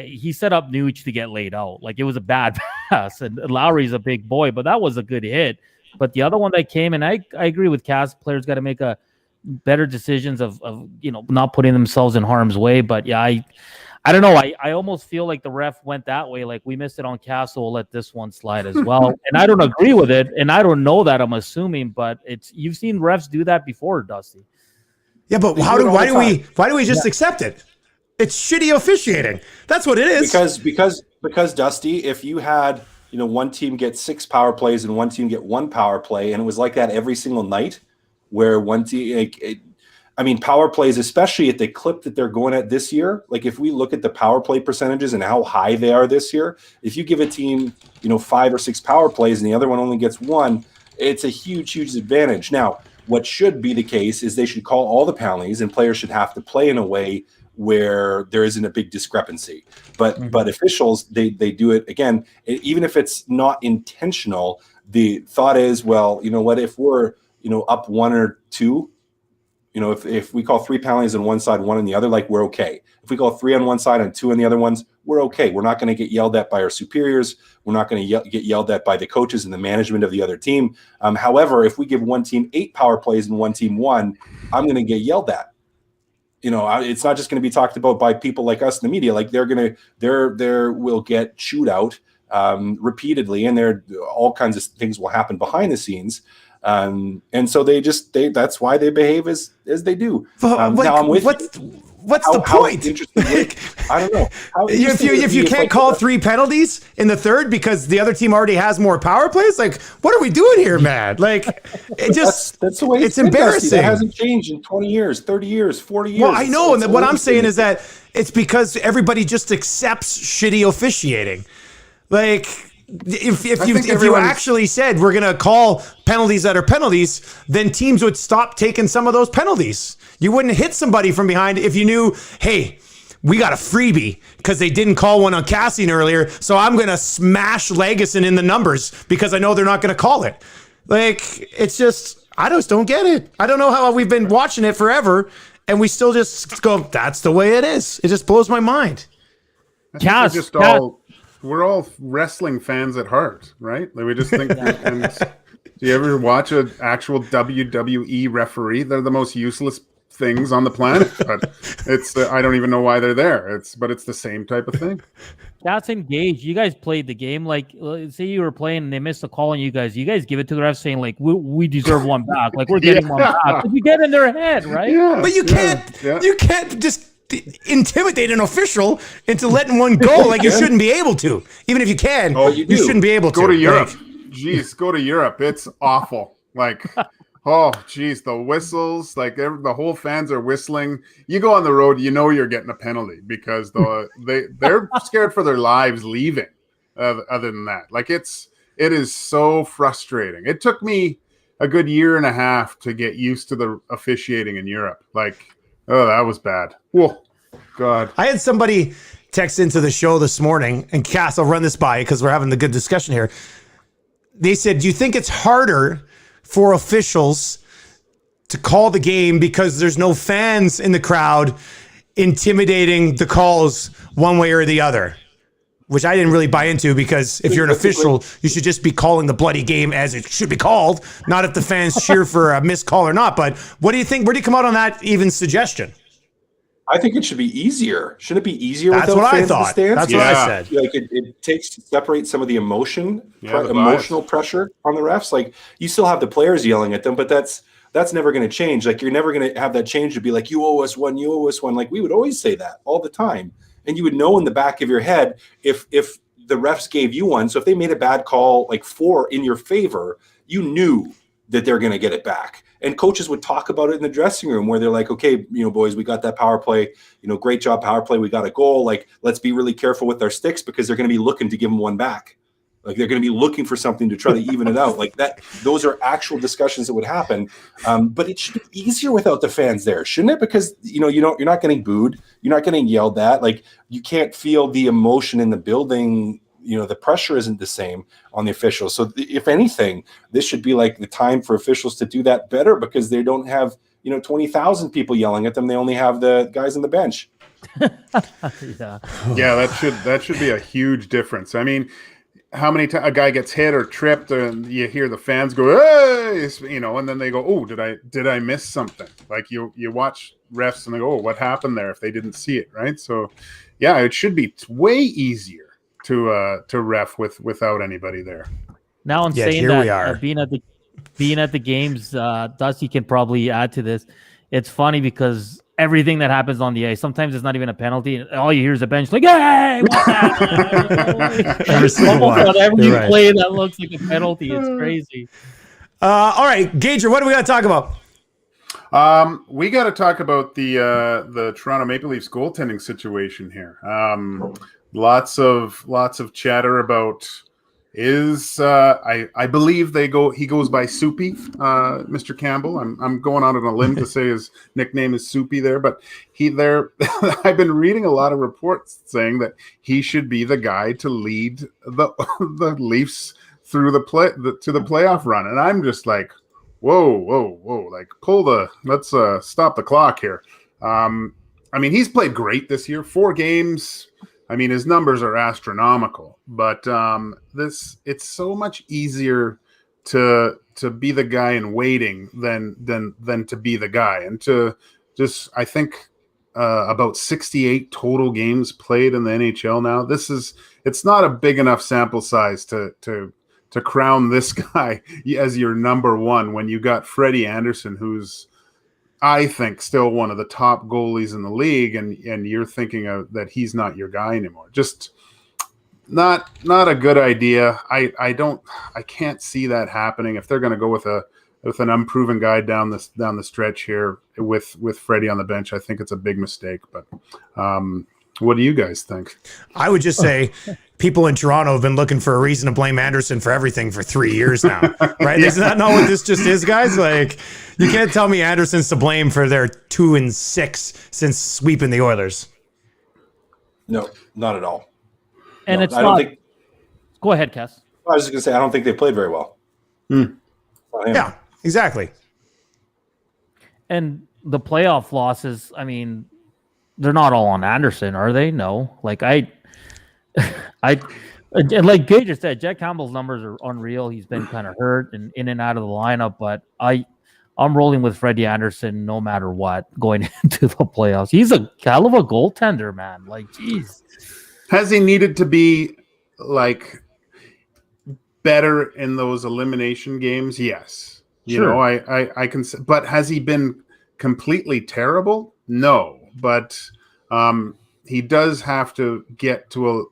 he set up Nuge to get laid out. Like, it was a bad pass, and Lowry's a big boy, but that was a good hit. But the other one that came, and I agree with Cass, players got to make a better decisions of not putting themselves in harm's way. But yeah, I don't know. I almost feel like the ref went that way. Like, we missed it on Castle, we'll let this one slide as well. And I don't agree with it, and I don't know that, I'm assuming, but you've seen refs do that before, Dusty. Yeah, but why do we just accept it? It's shitty officiating. That's what it is. Because Dusty, if you had one team get 6 power plays and one team get 1 power play, and it was like that every single night, where one team power plays, especially at the clip that they're going at this year. Like, if we look at the power play percentages and how high they are this year, if you give a team, 5 or 6 power plays and the other one only gets 1, it's a huge, huge advantage. Now, what should be the case is they should call all the penalties, and players should have to play in a way where there isn't a big discrepancy. But officials, they do it again, even if it's not intentional. The thought is, well, you know what, if we're up 1 or 2. If we call 3 penalties on one side, 1 on the other, like, we're okay. If we call 3 on one side and 2 on the other ones, we're okay. We're not going to get yelled at by our superiors. We're not going to get yelled at by the coaches and the management of the other team. However, if we give one team 8 power plays and one team 1, I'm going to get yelled at. It's not just going to be talked about by people like us in the media. Like, there will get chewed out repeatedly, and all kinds of things will happen behind the scenes. And so that's why they behave as they do. Now I'm with what's the point? I don't know. If you can't call 3 penalties in the third because the other team already has more power plays, like, what are we doing here, man? Like, it just that's the way it's embarrassing. It hasn't changed in 20 years, 30 years, 40 years. Well, I know, and what I'm saying is that it's because everybody just accepts shitty officiating. Like, if you actually said we're going to call penalties that are penalties, then teams would stop taking some of those penalties. You wouldn't hit somebody from behind if you knew, hey, we got a freebie because they didn't call one on Kassian earlier, so I'm going to smash Lagesson in the numbers because I know they're not going to call it. Like, it's just, I just don't get it. I don't know how we've been watching it forever and we still just go, that's the way it is. It just blows my mind. We're all wrestling fans at heart, right? Like we just think. And do you ever watch an actual WWE referee? They're the most useless things on the planet, but it's I don't even know why they're there. But it's the same type of thing. That's engaged. You guys played the game. Like, say you were playing and they missed a call on you guys. You guys give it to the ref saying, like, we deserve one back. Like, we're getting one back. But you get in their head, right? Yeah, but you can't just intimidate an official into letting one go like you shouldn't be able to. Even if you can, you shouldn't be able to. Go to Europe. Jeez, go to Europe. It's awful. Like, oh, geez, the whistles, like the whole fans are whistling. You go on the road, you know you're getting a penalty because they're scared for their lives leaving. Other than that, like it is so frustrating. It took me a good year and a half to get used to the officiating in Europe. Like, oh, that was bad. Whoa, God. I had somebody text into the show this morning, and Cass, I'll run this by because we're having the good discussion here. They said, do you think it's harder for officials to call the game because there's no fans in the crowd intimidating the calls one way or the other? Which I didn't really buy into, because if you're an official, you should just be calling the bloody game as it should be called, not if the fans cheer for a missed call or not. But what do you think? Where do you come out on that even suggestion? I think it should be easier. Shouldn't it be easier That's without what fans I in the thought. stands? That's what I said. Like it takes to separate some of the the emotional pressure on the refs. Like you still have the players yelling at them, but that's never going to change. Like you're never going to have that change to be like, you owe us one, you owe us one. Like we would always say that all the time. And you would know in the back of your head if the refs gave you one. So if they made a bad call, like 4 in your favor, you knew that they're going to get it back. And coaches would talk about it in the dressing room where they're like, okay, boys, we got that power play, great job power play. We got a goal. Like, let's be really careful with our sticks because they're going to be looking to give them one back. Like they're going to be looking for something to try to even it out like that. Those are actual discussions that would happen. But it should be easier without the fans there, shouldn't it? Because, you're not getting booed. You're not getting yelled at. Like you can't feel the emotion in the building. The pressure isn't the same on the officials. So if anything, this should be like the time for officials to do that better because they don't have, 20,000 people yelling at them. They only have the guys on the bench. Yeah, that should be a huge difference. I mean, how many times a guy gets hit or tripped and you hear the fans go, hey, and then they go, oh, did I miss something? Like you watch refs and they go, oh, what happened there if they didn't see it, right? So, yeah, it should be way easier to ref without anybody there. Now I'm saying that being at the games, Dusty can probably add to this. It's funny because everything that happens on the ice, sometimes it's not even a penalty. All you hear is a bench like, hey, what's that? Almost on every play that looks like a penalty. It's crazy. All right, Gager, what do we got to talk about? We got to talk about the Toronto Maple Leafs goaltending situation here. Lots of chatter about I believe he goes by Soupy, Mr. Campbell. I'm going out on a limb to say his nickname is Soupy there, but I've been reading a lot of reports saying that he should be the guy to lead the Leafs through to the playoff run. And I'm just like, whoa, like let's stop the clock here. I mean, he's played great this year, 4 games. I mean, his numbers are astronomical, but it's so much easier to be the guy in waiting than to be the guy. And to just, I think about 68 total games played in the NHL now. It's not a big enough sample size to crown this guy as your number one when you got Freddie Anderson, who's, I think, still one of the top goalies in the league, and you're thinking that he's not your guy anymore. Just not a good idea. I can't see that happening if they're going to go with an unproven guy down the stretch here with Freddie on the bench. I think it's a big mistake. But what do you guys think? I would just say people in Toronto have been looking for a reason to blame Anderson for everything for 3 years now, right? Yeah. Is that not what this just is, guys? Like, you can't tell me Anderson's to blame for their 2-6 since sweeping the Oilers. No, not at all. And no, it's not. Go ahead, Cass. I was just going to say, I don't think they played very well. Yeah, exactly. And the playoff losses, I mean, they're not all on Anderson, are they? No. Like and like Gage said, Jack Campbell's numbers are unreal. He's been kind of hurt and in and out of the lineup, but I'm rolling with Freddie Anderson no matter what going into the playoffs. He's a hell of a goaltender, man. Like, geez. Has he needed to be like better in those elimination games? Yes. You know, I can, but has he been completely terrible? No, but he does have to get to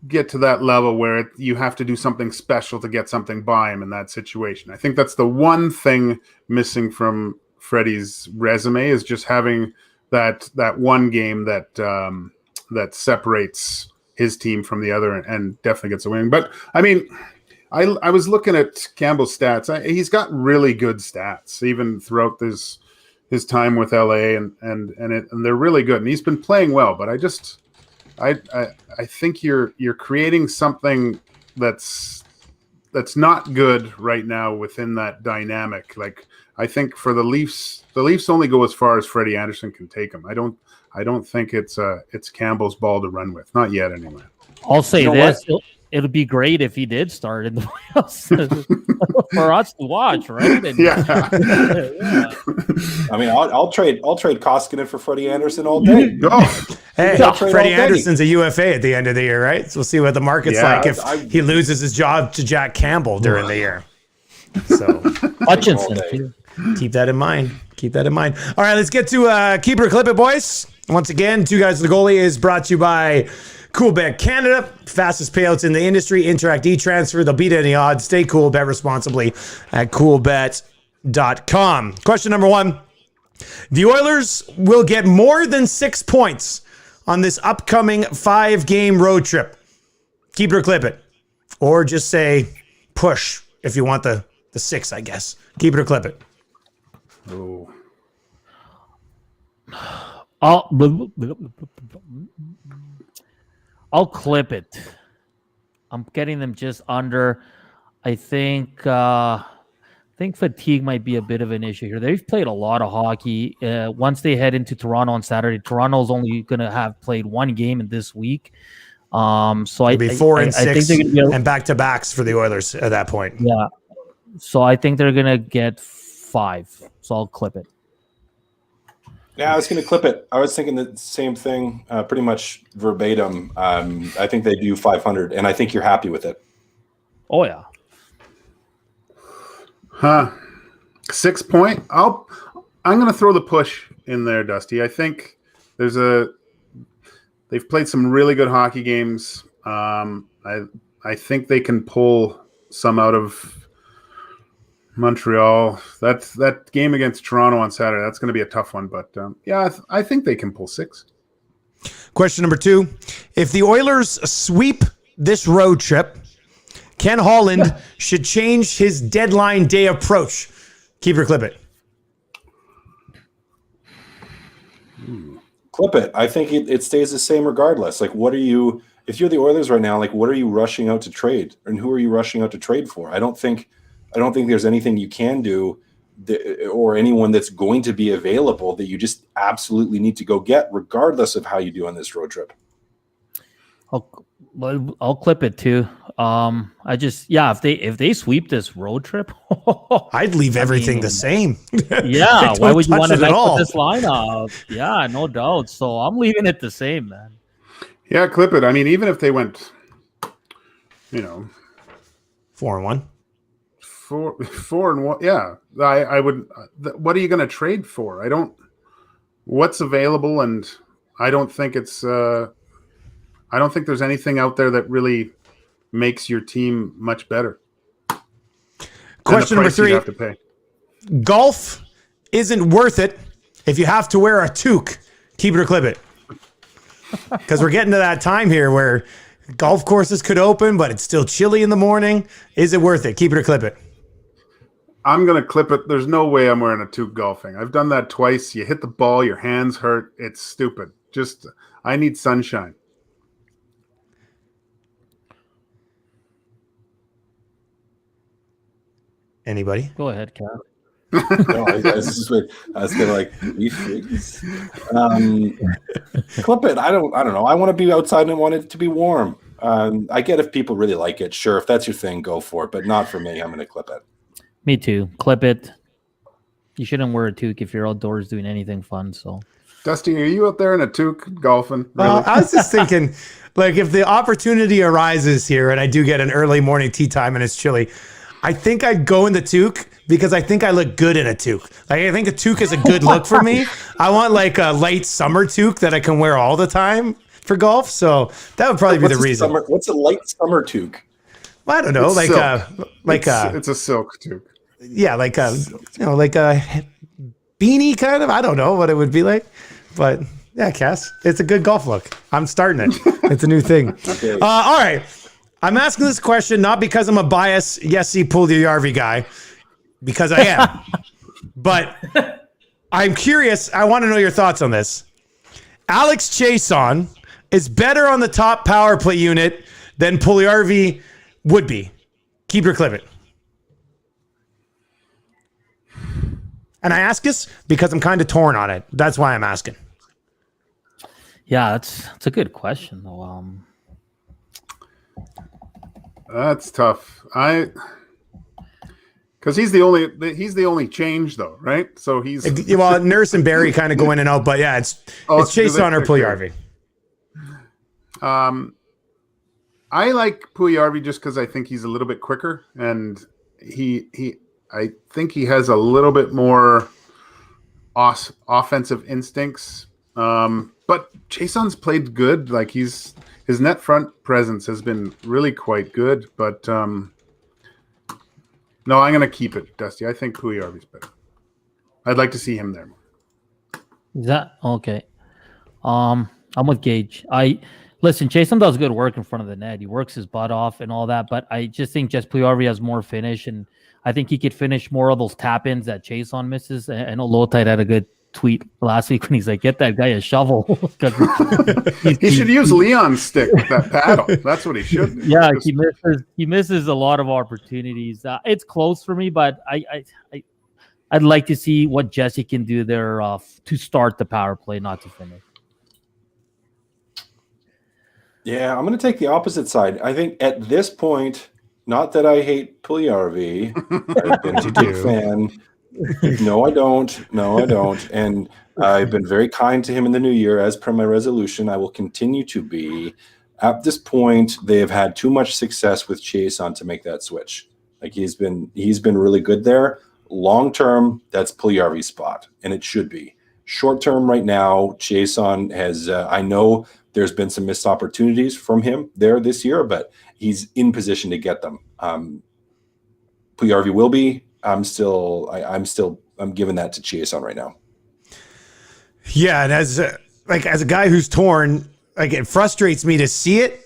that level where you have to do something special to get something by him in that situation. I think that's the one thing missing from Freddie's resume is just having that one game that separates his team from the other and definitely gets a win. But I mean, I was looking at Campbell's stats. He's got really good stats even throughout his time with LA and they're really good. And he's been playing well, but I think you're creating something that's not good right now within that dynamic. Like I think for the Leafs only go as far as Freddie Anderson can take them. I don't think it's Campbell's ball to run with. Not yet, anyway. I'll say this: it'll be great if he did start in the playoffs for us to watch, right? And, yeah. I mean, I'll trade Koskinen for Freddie Anderson all day. Hey, Freddie Anderson's a UFA at the end of the year, right? So we'll see what the market's like if he loses his job to Jack Campbell during the year. So Hutchinson. Keep that in mind. All right, let's get to Keep It or Clip It, boys. Once again, Two Guys with the Goalie is brought to you by Coolbet Canada. Fastest payouts in the industry. Interact e-transfer. They'll beat any odds. Stay cool. Bet responsibly at coolbet.com. Question number 1. The Oilers will get more than 6 points on this upcoming 5-game road trip. Keep it or clip it. Or just say push if you want the 6, I guess. Keep it or clip it. Oh. I'll clip it. I'm getting them just under. I think fatigue might be a bit of an issue here. They've played a lot of hockey. Once they head into Toronto on Saturday, Toronto's only going to have played one game in this week. So it'll be 4 and 6 I think they're gonna be and back-to-backs for the Oilers at that point. Yeah. So I think they're going to get 5. So I'll clip it. Yeah, I was going to clip it. I was thinking the same thing, pretty much verbatim. I think they do 500, and I think you're happy with it. Oh, yeah. 6 point. I'm going to throw the push in there, Dusty. I think they've played some really good hockey games. I think they can pull some out of Montreal. That game against Toronto on Saturday, that's going to be a tough one. But I think they can pull 6. Question number 2. If the Oilers sweep this road trip, Ken Holland should change his deadline day approach. Keep or clip it. Clip it. I think it stays the same regardless. Like, if you're the Oilers right now, like, what are you rushing out to trade? And who are you rushing out to trade for? I don't think there's anything you can do or anyone that's going to be available that you just absolutely need to go get, regardless of how you do on this road trip. I'll clip it too. If they sweep this road trip, I'd leave everything the same. Yeah, why would you want to mess with this lineup? Yeah, no doubt. So I'm leaving it the same, man. Yeah, clip it. I mean, even if they went, 4-1. 4-1. Yeah, I would. What are you going to trade for? What's available, and I don't think it's. I don't think there's anything out there that really makes your team much better. Question number 3. You have to pay. Golf isn't worth it if you have to wear a toque. Keep it or clip it. Because we're getting to that time here where golf courses could open, but it's still chilly in the morning. Is it worth it? Keep it or clip it. I'm going to clip it. There's no way I'm wearing a toque golfing. I've done that twice. You hit the ball, your hands hurt. It's stupid. I need sunshine. Anybody? Go ahead, Cal. No, I was gonna like we freaks. Clip it. I don't know. I want to be outside and I want it to be warm. I get if people really like it. Sure, if that's your thing, go for it. But not for me. I'm gonna clip it. Me too. Clip it. You shouldn't wear a toque if you're outdoors doing anything fun. So, Dusty, are you out there in a toque golfing? Really? I was just thinking, like, if the opportunity arises here and I do get an early morning tea time and it's chilly, I think I'd go in the toque because I think I look good in a toque. Like, I think a toque is a good look for me. I want like a light summer toque that I can wear all the time for golf. So that would probably be the reason. What's a light summer toque? Well, I don't know, it's a silk toque. Yeah, like a beanie kind of. I don't know what it would be like, but yeah, Cass, it's a good golf look. I'm starting it. It's a new thing. Okay. All right, I'm asking this question not because I'm a biased Yessi Puljujarvi guy, because I am, but I'm curious. I want to know your thoughts on this. Alex Chason is better on the top power play unit than Puljujarvi would be. Keep your clip it. And I ask this because I'm kind of torn on it. That's why I'm asking. yeah, that's a good question though. That's tough. Because he's the only change though, right? So he's Well, Nurse and Barry kind of go in and out, but yeah, it's Chason or Puljujarvi. I like Puljujarvi just because I think he's a little bit quicker, and I think he has a little bit more offensive instincts. But Jason's played good. Like his net front presence has been really quite good. But no, I'm going to keep it, Dusty. I think Puljujarvi's better. I'd like to see him there. Is that okay? I'm with Gage. Listen, Jason does good work in front of the net. He works his butt off and all that, but I just think Puljujarvi has more finish, and I think he could finish more of those tap-ins that Chason misses. I know Lotite had a good tweet last week when he's like, get that guy a shovel. He should use Leon's stick with that paddle. That's what he should do. Yeah, he misses a lot of opportunities. It's close for me, but I'd like to see what Jesse can do there to start the power play, not to finish. Yeah, I'm going to take the opposite side. I think at this point, not that I hate Puljujarvi. I've been a big fan. No, I don't. And I've been very kind to him in the new year, as per my resolution. I will continue to be. At this point, they have had too much success with Chason to make that switch. Like he's been really good there. Long term, that's Puljujarvi's spot, and it should be. Short term, right now, Chason has. I know there's been some missed opportunities from him there this year, but he's in position to get them. Puljujarvi will be. I'm giving that to Chason right now. Yeah, and as a guy who's torn, like it frustrates me to see it.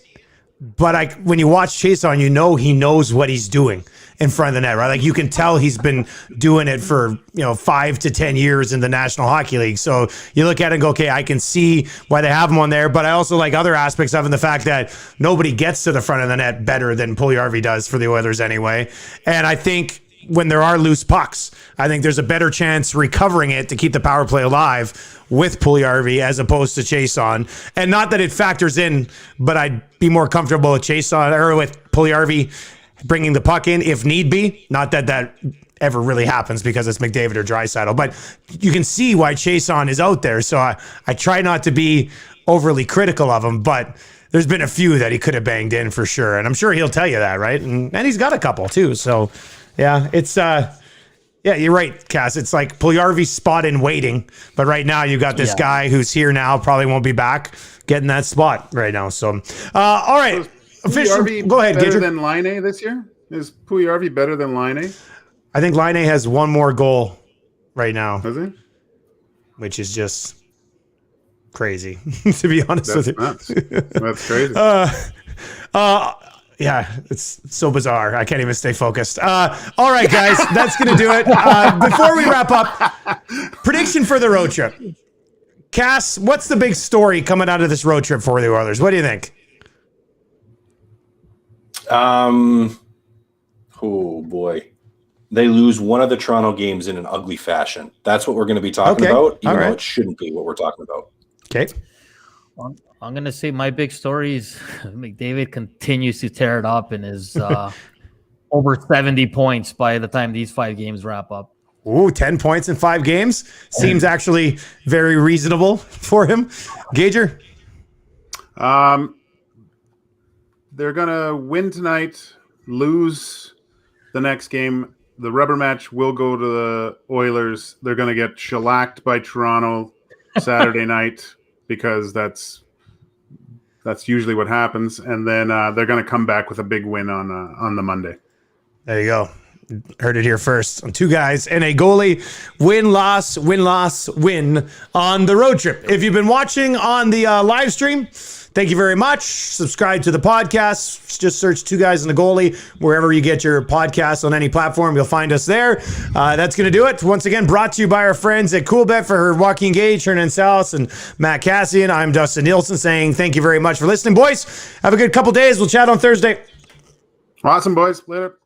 But when you watch Chason, you know he knows what he's doing in front of the net, right? Like you can tell he's been doing it for 5 to 10 years in the National Hockey League. So you look at it and go, okay, I can see why they have him on there. But I also like other aspects of it, the fact that nobody gets to the front of the net better than Puljujarvi does for the Oilers anyway. And I think when there are loose pucks, I think there's a better chance recovering it to keep the power play alive with Puljujarvi as opposed to Chason. And not that it factors in, but I'd be more comfortable with Chason or with Puljujarvi bringing the puck in if need be. Not that ever really happens because it's McDavid or Draisaitl, but you can see why Chason is out there. So I try not to be overly critical of him, but there's been a few that he could have banged in for sure. And I'm sure he'll tell you that, right? And he's got a couple too. So yeah, it's yeah, you're right, Cass. It's like Puljujarvi's spot in waiting, but right now you got this guy who's here now, probably won't be back, getting that spot right now. So, all right, Puljujarvi go ahead. Better than Laine this year? Is Puljujarvi better than Laine? I think Laine has one more goal right now. Does he? Which is just crazy, to be honest with you. Nuts. That's crazy. Yeah, it's so bizarre. I can't even stay focused. All right, guys, that's going to do it. Before we wrap up, prediction for the road trip. Cass, what's the big story coming out of this road trip for the Oilers? What do you think? Oh, boy. they lose one of the Toronto games in an ugly fashion. That's what we're going to be talking about, even though it shouldn't be what we're talking about. Okay. I'm going to say my big story is McDavid continues to tear it up and is over 70 points by the time these 5 games wrap up. Ooh, 10 points in 5 games. Seems actually very reasonable for him. Gager? They're going to win tonight, lose the next game. The rubber match will go to the Oilers. They're going to get shellacked by Toronto Saturday night because that's usually what happens. And then they're going to come back with a big win on the Monday. There you go. Heard it here first. On 2 guys and a goalie. Win, loss, win, loss, win on the road trip. If you've been watching on the live stream, thank you very much. Subscribe to the podcast. Just search 2 Guys and a Goalie wherever you get your podcasts on any platform. You'll find us there. That's going to do it. Once again, brought to you by our friends at Coolbet for Joaquin Gage, Hernan Salas, and Matt Kassian. I'm Dustin Nielson saying thank you very much for listening, boys. Have a good couple days. We'll chat on Thursday. Awesome, boys. Later.